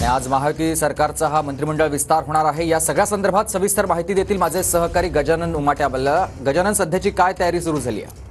आज महायुती सरकारचा हा मंत्रिमंडळ विस्तार होणार आहे। या सगळ्या संदर्भात सविस्तर माहिती देतील माझे सहकारी गजानन उमाटे। गजानन, सध्याची काय तयारी सुरू झाली आहे?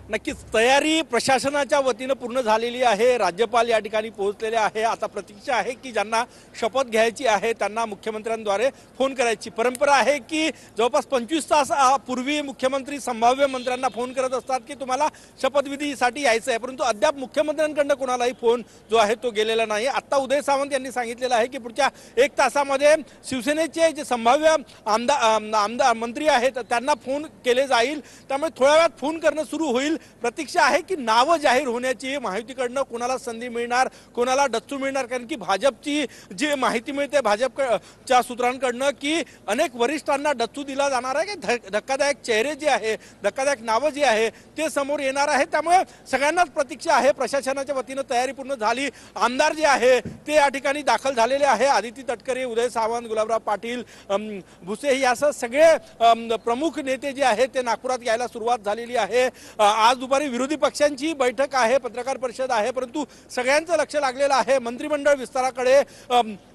नक्कीच तयारी प्रशासनाच्या वतीने पूर्ण झालेली आहे। राज्यपाल या ठिकाणी पोहोचलेले आहे। आता प्रतीक्षा आहे की ज्यांना शपथ घ्यायची आहे त्यांना मुख्यमंत्र्यांद्वारे फोन करायची परंपरा आहे की जवळपास 25 तास पूर्वी मुख्यमंत्री संभाव्य मंत्र्यांना फोन करत असतात की तुम्हाला शपथविधीसाठी यायचं आहे, परंतु अद्याप मुख्यमंत्र्यांकडून कोणालाही फोन जो आहे तो गेलेला नाही। आता उदय सामंत यांनी सांगितलेलं आहे की पुढच्या 1 तासामध्ये शिवसेनेचे जे संभाव्य आमदार मंत्री आहेत त्यांना फोन केले जाईल, त्यामुळे थोड्या वेळात फोन करणं सुरू होईल। प्रतीक्षा आहे की नाव जाहीर होण्याची, महायुतीकडनं कोणाला संधी मिळणार, कोणाला डच्चू मिळणार, कारण की भाजपची जी माहिती मिळते भाजपच्या सूत्रांकडनं की अनेक वरिष्ठांना डच्चू दिला जाणार आहे की धक्कादायक चेहरे जे आहे, धक्कादायक नावं जी आहे ते समोर येणार आहे। त्यामुळे सगळ्यांनाच प्रतीक्षा आहे। प्रशासनाच्या वतीनं तयारी पूर्ण झाली। आमदार जे आहे ते या ठिकाणी दाखल झालेले आहे। आदिती तटकरे, उदय सामंत, गुलाबराव पाटील, भुसे यासह सगळे प्रमुख नेते जे आहेत ते नागपुरात यायला सुरुवात झालेली आहे। आज दुपारी विरोधी पक्षांची बैठक आहे, पत्रकार परिषद आहे, परंतु सगळ्यांचं लक्ष लागलेलं आहे मंत्रिमंडळ विस्ताराकडे।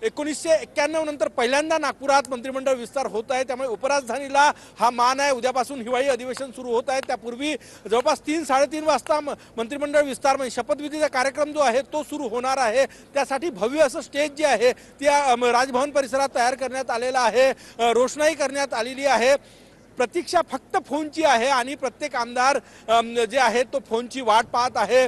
1991 नंतर पहिल्यांदा नागपुरात मंत्रिमंडळ विस्तार होत आहे, त्यामुळे उपराजधानीला हा मान आहे। उद्यापासून हिवाळी अधिवेशन सुरू होत आहे, त्यापूर्वी जवळपास 3-3:30 वाजता मंत्रिमंडळ विस्तार म्हणजे शपथविधीचा कार्यक्रम जो आहे तो सुरू होणार आहे। त्यासाठी भव्य असं स्टेज जे आहे त्या राजभवन परिसरात तयार करण्यात आलेलं आहे, रोषणाई करण्यात आलेली आहे। प्रतीक्षा फक्त फोनची आहे आणि प्रत्येक आमदार जे आहे तो फोनची वाट पाहत आहे।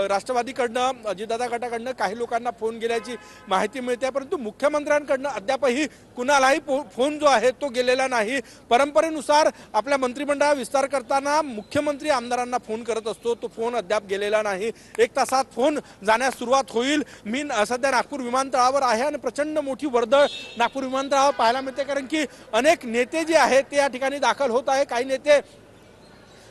राष्ट्रवादीकडनं, अजितदादा गटाकडनं काही लोकांना फोन गेल्याची माहिती मिळते, परंतु मुख्यमंत्र्यांकडनं अद्यापही कुणालाही फोन जो आहे तो गेलेला नाही। परंपरेनुसार आपल्या मंत्रिमंडळ विस्तार करताना मुख्यमंत्री आमदारांना फोन करत असतो, तो फोन अद्याप गेलेला नाही। 1 तासात फोन जाण्यास सुरुवात होईल। मी सध्या नागपूर विमानतळावर आहे आणि प्रचंड मोठी वर्दळ नागपूर विमानतळावर पाहायला मिळते, कारण की अनेक नेते जे आहेत ते या ठिकाणी दाखल होत आहे। काही नेते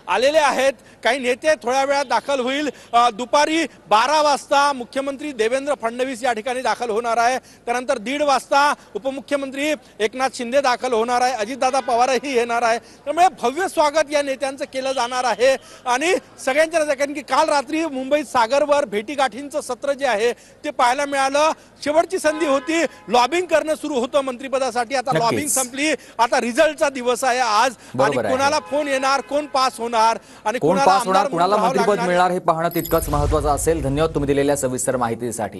आलेले आहेत, काही नेते थोड्या वेळात दाखल होईल। दुपारी 12 वाजता मुख्यमंत्री देवेंद्र फडणवीस या ठिकाणी दाखल होणार आहे। त्यानंतर 1:30 वाजता उपमुख्यमंत्री एकनाथ शिंदे दाखल होणार आहे, अजितदादा पवारही येणार आहे। त्यामुळे भव्य स्वागत या नेत्यांचं केलं जाणार आहे आणि सगळ्यांच्या कारण की काल रात्री मुंबईत सागरवर भेटीगाठींचं सत्र जे आहे ते पाहायला मिळालं। शेवटची संधी होती, लॉबिंग करणं सुरू होतं मंत्रिपदासाठी। आता लॉबिंग संपली, आता रिझल्टचा दिवस आहे आज आणि कोणाला फोन येणार, कोण पास होणार आणि कोण पास होणार, कोणाला मंत्रिपद मिळणार हे पाहणं तितकंच महत्त्वाचं असेल। धन्यवाद तुम्ही दिलेल्या सविस्तर माहितीसाठी।